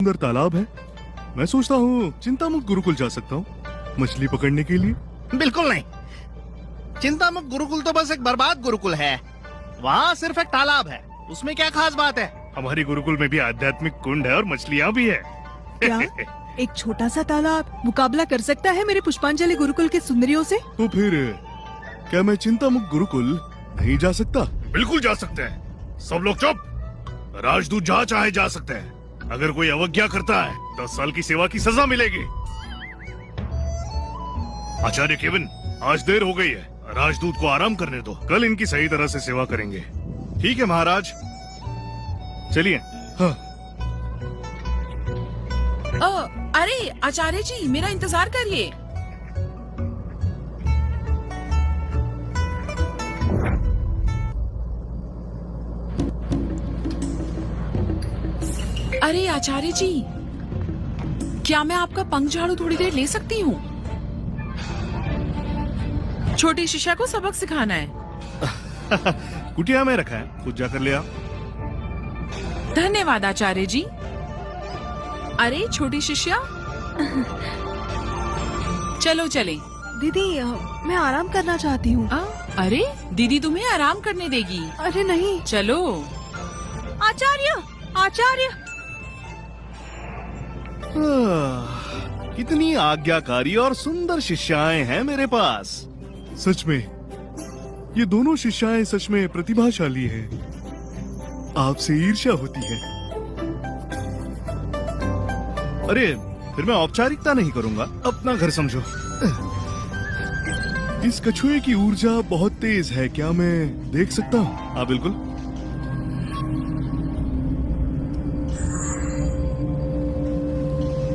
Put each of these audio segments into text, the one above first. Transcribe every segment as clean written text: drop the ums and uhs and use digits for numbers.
सुंदर तालाब है। मैं सोचता हूँ चिंतामुक्त गुरुकुल जा सकता हूँ मछली पकड़ने के लिए। बिल्कुल नहीं। चिंतामुक्त गुरुकुल तो बस एक बर्बाद गुरुकुल है। वहाँ सिर्फ एक तालाब है, उसमें क्या खास बात है? हमारे गुरुकुल में भी आध्यात्मिक कुंड है और मछलियाँ भी है। क्या एक छोटा सा तालाब मुकाबला कर सकता है मेरे पुष्पांजलि गुरुकुल के सुंदरियों से? तो फिर क्या मैं चिंतामुक्त गुरुकुल नहीं जा सकता? बिल्कुल जा सकते हैं। सब लोग चुप। राजदूत जहाँ चाहे जा सकते हैं। अगर कोई अवज्ञा करता है 10 साल की सेवा की सजा मिलेगी। आचार्य केविन, आज देर हो गई है, राजदूत को आराम करने दो। कल इनकी सही तरह से सेवा करेंगे। ठीक है महाराज, चलिए। हाँ। अरे आचार्य जी, मेरा इंतजार करिए। अरे आचार्य जी, क्या मैं आपका पंख झाड़ू थोड़ी देर ले सकती हूँ? छोटी शिष्या को सबक सिखाना है। कुटिया में रखा है, खुद जाकर ले आओ। धन्यवाद आचार्य जी। अरे छोटी शिष्या, चलो चले। दीदी मैं आराम करना चाहती हूँ। अरे दीदी तुम्हें आराम करने देगी। अरे नहीं। चलो। आचार्य, आचार्य। कितनी आज्ञाकारी और सुंदर शिष्याएं हैं मेरे पास। सच में ये दोनों शिष्याएं सच में प्रतिभाशाली हैं। आपसे ईर्ष्या होती है। अरे फिर मैं औपचारिकता नहीं करूंगा, अपना घर समझो। इस कछुए की ऊर्जा बहुत तेज है, क्या मैं देख सकता हूँ? हाँ बिल्कुल।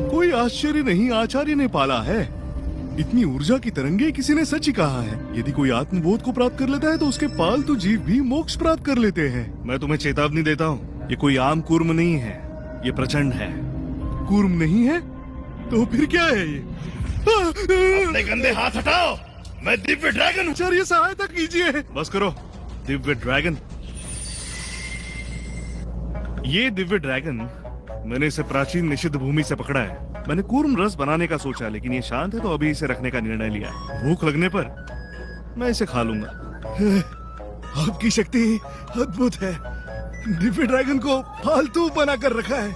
कोई आश्चर्य नहीं, आचार्य ने पाला है। इतनी ऊर्जा की तरंगे किसी ने सच ही कहा है। यदि कोई आत्मबोध को प्राप्त कर लेता है तो उसके पालतू जीव भी मोक्ष प्राप्त कर लेते हैं। मैं तुम्हें चेतावनी देता हूँ, ये कोई आम कूर्म नहीं है, ये प्रचंड है। कूर्म नहीं है तो फिर क्या है ये? अपने गंदे हाथ हटाओ, मैं दिव्य ड्रैगन हूँ। आचार्य सहायता कीजिए। बस करो। दिव्य ड्रैगन, ये दिव्य ड्रैगन मैंने इसे प्राचीन निषिद्ध भूमि से पकड़ा है। मैंने कूर्म रस बनाने का सोचा, लेकिन ये शांत है तो अभी इसे रखने का निर्णय लिया है। भूख लगने पर मैं इसे खा लूंगा। आपकी शक्ति अद्भुत है। दिव्य ड्रैगन को पालतू बनाकर रखा है।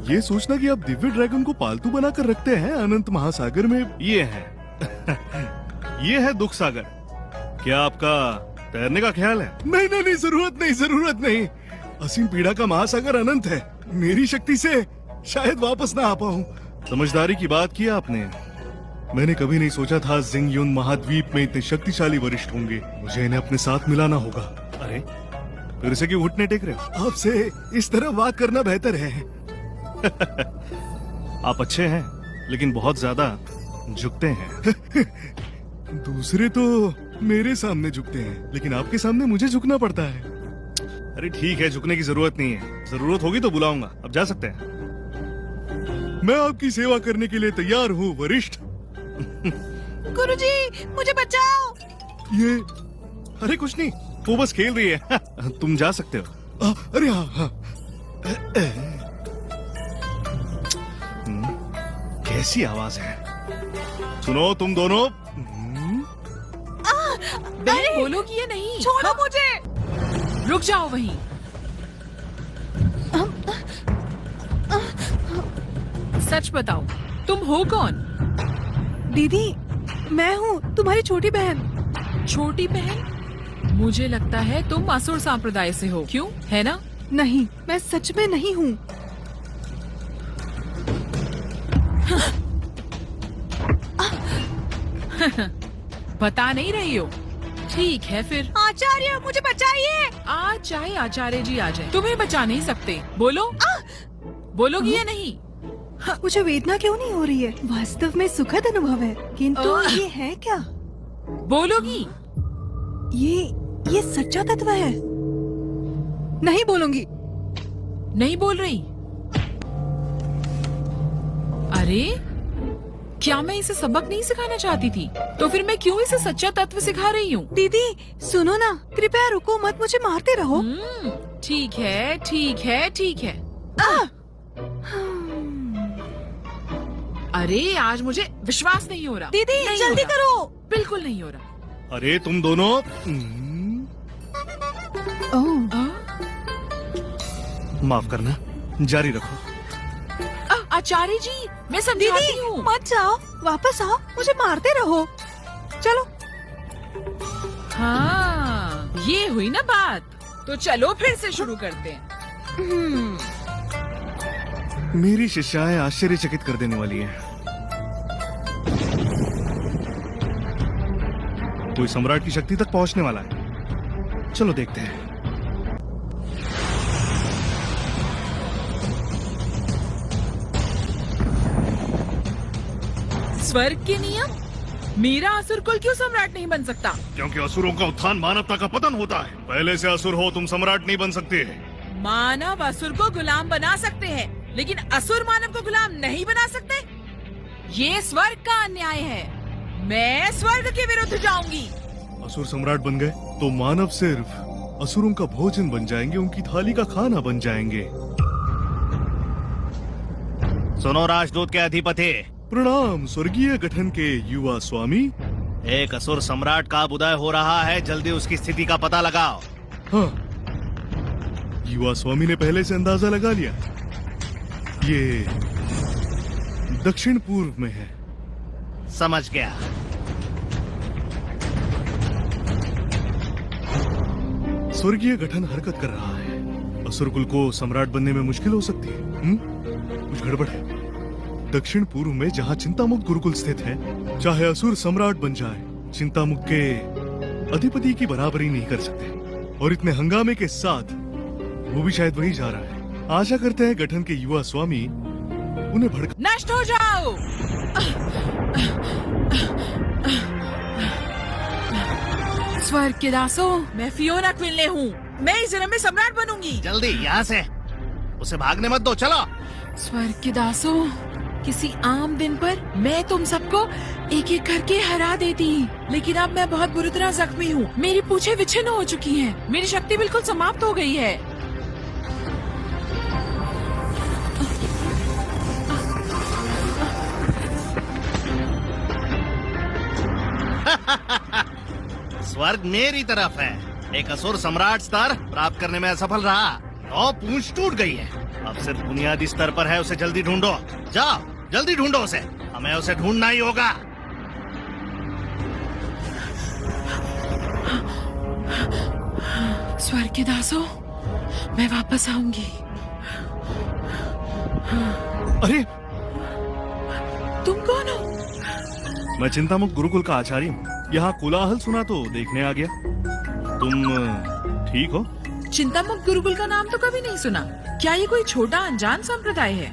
ये सोचना कि आप दिव्य ड्रैगन को पालतू बनाकर रखते हैं अनंत महासागर में, ये है ये है दुख सागर। क्या आपका तैरने का ख्याल है? नहीं नहीं नहीं, जरूरत नहीं, जरूरत नहीं। असीम पीड़ा का महासागर अनंत है। मेरी शक्ति से शायद वापस ना आ पाऊं। समझदारी की बात की आपने। मैंने कभी नहीं सोचा था जिंगयुन महाद्वीप में इतने शक्तिशाली वरिष्ठ होंगे। मुझे इन्हें अपने साथ मिलाना होगा। अरे फिर से क्यों घुटने टेक रहे हो? आपसे इस तरह बात करना बेहतर है। आप अच्छे हैं, लेकिन बहुत ज्यादा झुकते हैं। दूसरे तो मेरे सामने झुकते हैं, लेकिन आपके सामने मुझे झुकना पड़ता है। अरे ठीक है, झुकने की जरूरत नहीं है। जरूरत होगी तो बुलाऊंगा। अब जा सकते हैं। मैं आपकी सेवा करने के लिए तैयार हूँ वरिष्ठ। गुरुजी, मुझे बचाओ। ये अरे कुछ नहीं, वो बस खेल रही है। तुम जा सकते हो। अरे हाँ हाँ। कैसी आवाज है? सुनो तुम दोनों। बहन बोलोगी या नहीं? छोड़ो मुझे। रुक जाओ वहीं। सच बताओ, तुम हो कौन? दीदी मैं हूँ तुम्हारी छोटी बहन। छोटी बहन? मुझे लगता है तुम असुर संप्रदाय से हो, क्यों? है ना? नहीं, मैं सच में नहीं हूँ। बता नहीं रही हो? ठीक है फिर। आचार्य मुझे बचाइए। आज चाहे आचार्य जी आ जाए, तुम्हें बचा नहीं सकते। बोलो। बोलोगी या नहीं? मुझे वेदना क्यों नहीं हो रही है? वास्तव में सुखद अनुभव है, किंतु ये है क्या? बोलोगी? ये सच्चा तत्व है। नहीं बोलूंगी। नहीं बोल रही? अरे क्या मैं इसे सबक नहीं सिखाना चाहती थी? तो फिर मैं क्यों इसे सच्चा तत्व सिखा रही हूँ? दीदी सुनो ना, कृपया रुको मत, मुझे मारते रहो। ठीक है, ठीक है, ठीक है। अरे आज मुझे विश्वास नहीं हो रहा। दीदी नहीं जल्दी हो रहा। करो। बिल्कुल नहीं हो रहा। अरे तुम दोनों ओह, माफ करना, जारी रखो। आचार्य जी मैं समझाती दीदी हूँ। मत जाओ, वापस आओ, मुझे मारते रहो। चलो। हाँ ये हुई ना बात, तो चलो फिर से शुरू करते हैं। मेरी शिष्याएं आश्चर्यचकित कर देने वाली है। कोई सम्राट की शक्ति तक पहुंचने वाला है। चलो देखते हैं। स्वर्ग के नियम, मेरा असुर कुल क्यों सम्राट नहीं बन सकता? क्योंकि असुरों का उत्थान मानवता का पतन होता है। पहले से असुर हो तुम सम्राट नहीं बन सकते। मानव असुर को गुलाम बना सकते हैं, लेकिन असुर मानव को गुलाम नहीं बना सकते। ये स्वर्ग का अन्याय है। मैं स्वर्ग के विरुद्ध जाऊंगी। असुर सम्राट बन गए तो मानव सिर्फ असुरों का भोजन बन जाएंगे, उनकी थाली का खाना बन जाएंगे। सुनो राजदूत के अधिपति, प्रणाम स्वर्गीय गठन के युवा स्वामी। एक असुर सम्राट का उदय हो रहा है, जल्दी उसकी स्थिति का पता लगाओ। हाँ, युवा स्वामी ने पहले से अंदाजा लगा लिया। ये दक्षिण पूर्व में है। समझ गया। स्वर्गीय गठन हरकत कर रहा है। असुर कुल को सम्राट बनने में मुश्किल हो सकती है। कुछ गड़बड़ है। दक्षिण पूर्व में जहाँ चिंतामुक्त गुरुकुल स्थित है, चाहे असुर सम्राट बन जाए, चिंतामुक्त के अधिपति की बराबरी नहीं कर सकते। और इतने हंगामे के साथ वो भी शायद वही जा रहा है। आशा करते हैं गठन के युवा स्वामी उन्हें भड़का। नष्ट हो जाओ। स्वर्ग के दासों, मैं फियोना क्विनले हूँ। मैं इस जन्म में सम्राट बनूंगी। जल्दी यहाँ से, उसे भागने मत दो, चलो। स्वर्ग के दासों, किसी आम दिन पर मैं तुम सबको एक एक करके हरा देती, लेकिन अब मैं बहुत बुरी तरह जख्मी हूँ। मेरी पूंछें विच्छिन्न हो चुकी हैं। मेरी शक्ति बिल्कुल समाप्त हो गई है। स्वर्ग मेरी तरफ है। एक असुर सम्राट स्तर प्राप्त करने में असफल रहा तो पूंछ टूट गई है। अब सिर्फ बुनियादी स्तर पर है, उसे जल्दी ढूंढो। जाओ, जल्दी ढूंढो उसे। हमें उसे ढूंढना ही होगा। स्वर्ग के दासों, मैं वापस आऊंगी। अरे, तुम कौन हो? मैं चिंतामुक्त गुरुकुल का आचार्य हूँ। यहाँ कोलाहल सुना तो देखने आ गया। तुम ठीक हो? चिंतामुक्त गुरुकुल का नाम तो कभी नहीं सुना। क्या ये कोई छोटा अनजान संप्रदाय है?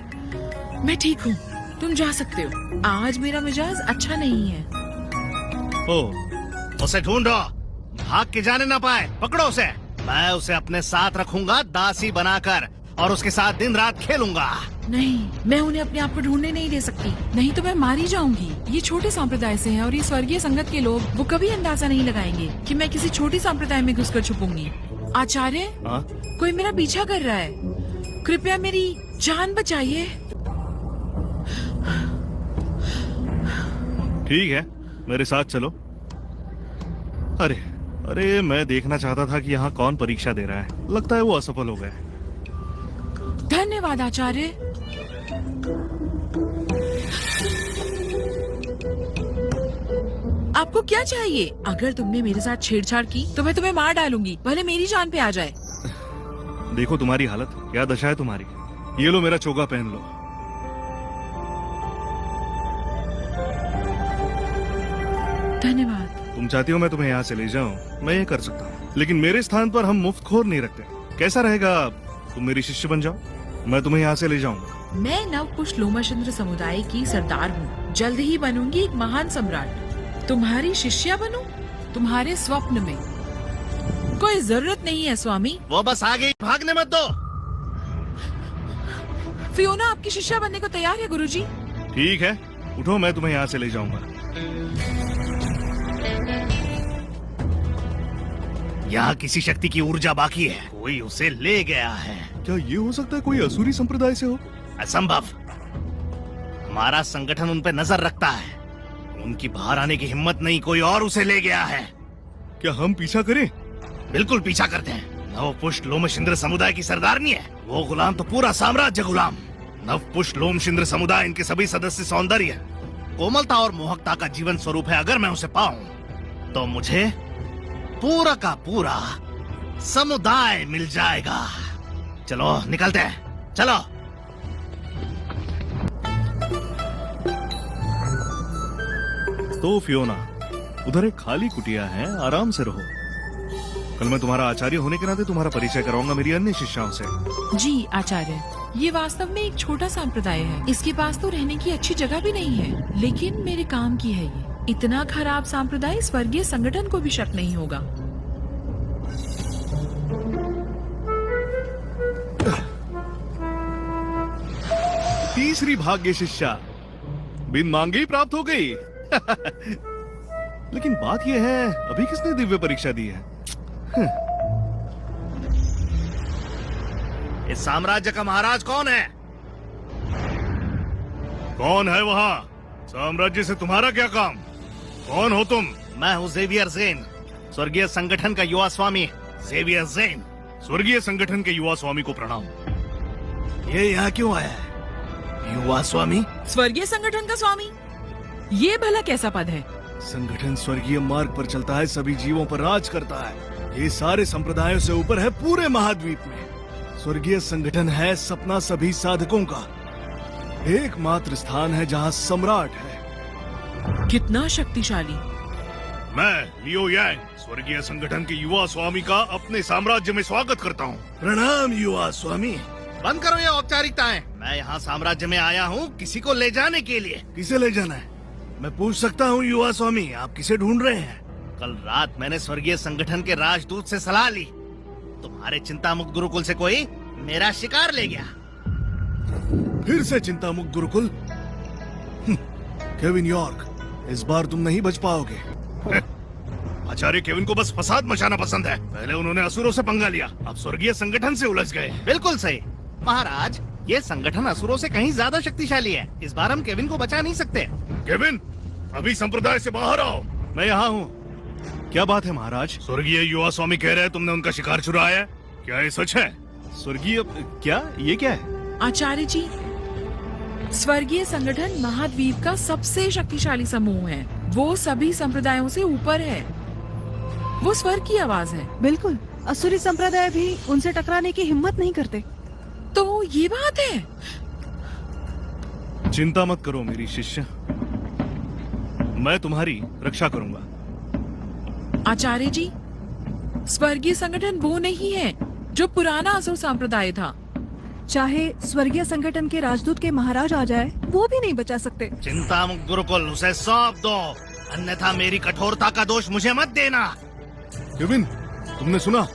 मैं ठीक हूँ, तुम जा सकते हो। आज मेरा मिजाज अच्छा नहीं है। ओ, उसे ढूंढो, भाग के जाने ना पाए। पकड़ो उसे। मैं उसे अपने साथ रखूंगा दासी बनाकर, और उसके साथ दिन रात खेलूंगा। नहीं, मैं उन्हें अपने आप को ढूंढने नहीं दे सकती। नहीं तो मैं मारी जाऊंगी। ये छोटे संप्रदाय से हैं और ये स्वर्गीय संगत के लोग, वो कभी अंदाजा नहीं लगाएंगे कि मैं किसी छोटी संप्रदाय में घुसकर छुपूंगी। आचार्य, हाँ? कोई मेरा पीछा कर रहा है। कृपया मेरी जान बचाइए। ठीक है, मेरे साथ चलो। अरे अरे, मैं देखना चाहता था कि यहाँ कौन परीक्षा दे रहा है। लगता है वो असफल हो गए। धन्यवाद आचार्य। आपको क्या चाहिए? अगर तुमने मेरे साथ छेड़छाड़ की तो मैं तुम्हें मार डालूंगी, भले मेरी जान पे आ जाए। देखो तुम्हारी हालत, क्या दशा है तुम्हारी। ये लो, मेरा चोगा पहन लो। धन्यवाद। तुम चाहती हो मैं तुम्हें यहाँ से ले जाऊं, मैं ये कर सकता हूँ, लेकिन मेरे स्थान पर हम मुफ्तखोर नहीं रखते। कैसा रहेगा तुम मेरी शिष्य बन जाओ, मैं तुम्हें यहाँ से ले जाऊंगा। मैं नवपुष लोमाचंद्र समुदाय की सरदार हूँ। जल्द ही बनूंगी एक महान सम्राट। तुम्हारी शिष्या बनूं? तुम्हारे स्वप्न में? कोई जरूरत नहीं है स्वामी। वो बस आ गई, भागने मत दो। फियोना आपकी शिष्या बनने को तैयार है गुरुजी। ठीक है, उठो, मैं तुम्हें यहाँ से ले जाऊंगा। यहाँ किसी शक्ति की ऊर्जा बाकी है, कोई उसे ले गया है। क्या ये हो सकता है कोई असुरी संप्रदाय से हो? असंभव। हमारा संगठन उन पे नजर रखता है। उनकी बाहर आने की हिम्मत नहीं, कोई और उसे ले गया है। क्या हम पीछा करें? बिल्कुल पीछा करते हैं। नवपुष्ट लोमशिंद्र समुदाय की सरदारनी है वो, गुलाम तो पूरा साम्राज्य गुलाम। नवपुष्ट लोमशिंद्र समुदाय, इनके सभी सदस्य सौंदर्य, कोमलता और मोहकता का जीवन स्वरूप है। अगर मैं उसे पाऊं तो मुझे पूरा का पूरा समुदाय मिल जाएगा। चलो निकलते हैं, चलो। तो फियोना, उधर एक खाली कुटिया है, आराम से रहो। कल मैं तुम्हारा आचार्य होने के नाते तुम्हारा परिचय कराऊंगा मेरी अन्य शिष्याओं से। जी आचार्य, ये वास्तव में एक छोटा संप्रदाय है। इसके पास तो रहने की अच्छी जगह भी नहीं है, लेकिन मेरे काम की है ये। इतना खराब संप्रदाय स्वर्गीय संगठन को भी शक नहीं होगा। तीसरी भाग्य शिष्या बिन मांगे ही प्राप्त हो गई। लेकिन बात यह है, अभी किसने दिव्य परीक्षा दी है? इस साम्राज्य का महाराज कौन है? कौन है वहाँ? साम्राज्य से तुम्हारा क्या काम? कौन हो तुम? मैं हूँ जेवियर ज़ेन, स्वर्गीय संगठन का युवा स्वामी जेवियर ज़ेन। स्वर्गीय संगठन के युवा स्वामी को प्रणाम। ये यहाँ क्यों आया है? युवा स्वामी? स्वर्गीय संगठन का स्वामी? ये भला कैसा पद है? संगठन स्वर्गीय मार्ग पर चलता है, सभी जीवों पर राज करता है। ये सारे संप्रदायों से ऊपर है पूरे महाद्वीप में। स्वर्गीय संगठन है सपना सभी साधकों का, एकमात्र स्थान है जहाँ सम्राट है। कितना शक्तिशाली। मैं लियो यांग, स्वर्गीय संगठन के युवा स्वामी का अपने साम्राज्य में स्वागत करता हूँ। प्रणाम युवा स्वामी। बंद करो ये औपचारिकताएं। मैं यहाँ साम्राज्य में आया हूँ किसी को ले जाने के लिए। किसे ले जाना है? मैं पूछ सकता हूँ युवा स्वामी, आप किसे ढूंढ रहे हैं? कल रात मैंने स्वर्गीय संगठन के राजदूत से सलाह ली। तुम्हारे चिंतामुक्त गुरुकुल से कोई मेरा शिकार ले गया। फिर से चिंतामुक्त गुरुकुल? केविन यॉर्क, इस बार तुम नहीं बच पाओगे। आचार्य केविन को बस फसाद मचाना पसंद है। पहले उन्होंने असुरों से पंगा लिया, अब स्वर्गीय संगठन से उलझ गए। बिल्कुल सही महाराज, ये संगठन असुरों से कहीं ज्यादा शक्तिशाली है। इस बार हम केविन को बचा नहीं सकते। केविन, अभी संप्रदाय से बाहर आओ। मैं यहाँ हूँ। क्या बात है महाराज? स्वर्गीय युवा स्वामी कह रहे हैं तुमने उनका शिकार चुराया है। क्या ये सच है? स्वर्गीय क्या? ये क्या है? आचार्य जी, स्वर्गीय संगठन महाद्वीप का सबसे शक्तिशाली समूह है। वो सभी संप्रदायों से ऊपर है। वो स्वर्ग की आवाज है। बिल्कुल, असुरी संप्रदाय भी उनसे टकराने की हिम्मत नहीं करते। तो ये बात है। चिंता मत करो मेरी शिष्य, मैं तुम्हारी रक्षा करूंगा। आचार्य जी, स्वर्गीय संगठन वो नहीं है जो पुराना असुर संप्रदाय था। चाहे स्वर्गीय संगठन के राजदूत के महाराज आ जाए, वो भी नहीं बचा सकते। चिंतामुक्त गुरुकुल, उसे सौंप दो, अन्यथा मेरी कठोरता का दोष मुझे मत देना। केविन, तुमने सुना?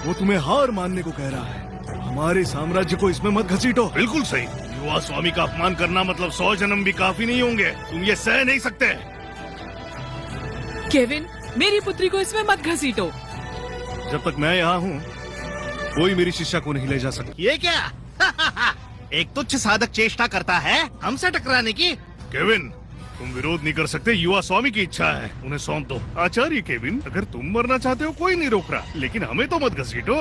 वो तुम्हें हार मानने को कह रहा है। हमारे साम्राज्य को इसमें मत घसीटो। बिल्कुल सही। युवा स्वामी का अपमान करना मतलब 100 जन्म भी काफी नहीं होंगे। तुम ये सह नहीं सकते। केविन, मेरी पुत्री को इसमें मत घसीटो। जब तक मैं यहाँ हूँ, कोई मेरी शिष्या को नहीं ले जा सकता। ये क्या? एक तुच्छ साधक चेष्टा करता है हमसे टकराने की। केविन, तुम विरोध नहीं कर सकते। युवा स्वामी की इच्छा है, उन्हें सौंप दो। आचार्य केविन, अगर तुम मरना चाहते हो कोई नहीं रोक रहा, लेकिन हमें तो मत घसीटो।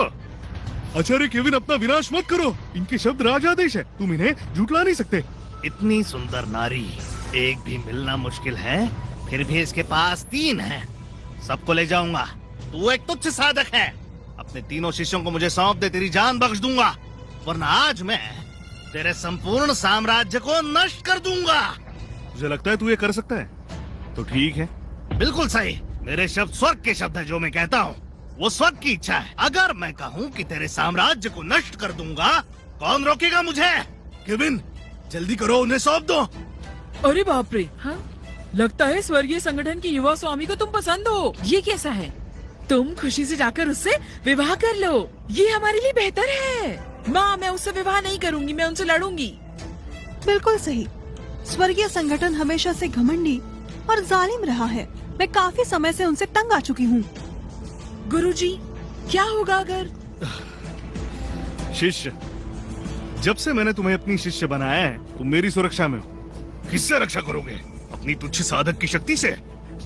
आचार्य केविन, अपना विनाश मत करो। इनके शब्द राजादेश है, तुम इन्हें झुठला नहीं सकते। इतनी सुंदर नारी एक भी मिलना मुश्किल है, फिर भी इसके पास 3 है। सबको ले जाऊंगा। तू एक तुच्छ साधक है। अपने तीनों शिष्यों को मुझे सौंप दे, तेरी जान बख्श दूंगा, वरना आज मैं तेरे संपूर्ण साम्राज्य को नष्ट कर दूंगा। मुझे लगता है तू ये कर सकता है, तो ठीक है। बिल्कुल सही। मेरे शब्द स्वर्ग के शब्द है। जो मैं कहता हूँ वो स्वर्ग की इच्छा है। अगर मैं कहूँ कि तेरे साम्राज्य को नष्ट कर दूंगा, कौन रोकेगा मुझे? केविन, जल्दी करो, उन्हें सौंप दो। अरे बाप रे, हाँ? लगता है स्वर्गीय संगठन के युवा स्वामी को तुम पसंद हो। ये कैसा है? तुम खुशी से जाकर उससे विवाह कर लो, ये हमारे लिए बेहतर है। माँ, मैं उससे विवाह नहीं करूंगी, मैं उनसे लड़ूंगी। बिल्कुल सही। स्वर्गीय संगठन हमेशा से घमंडी और जालिम रहा है। मैं काफी समय से उनसे तंग आ चुकी हूँ। गुरुजी, क्या होगा अगर? शिष्य, जब से मैंने तुम्हें अपनी शिष्य बनाया है, तुम मेरी सुरक्षा में हो। किससे रक्षा करोगे? अपनी तुच्छ साधक की शक्ति से?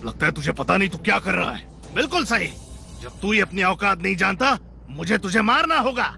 लगता है तुझे पता नहीं तू क्या कर रहा है। बिल्कुल सही। जब तू ही अपनी औकात नहीं जानता, मुझे तुझे मारना होगा।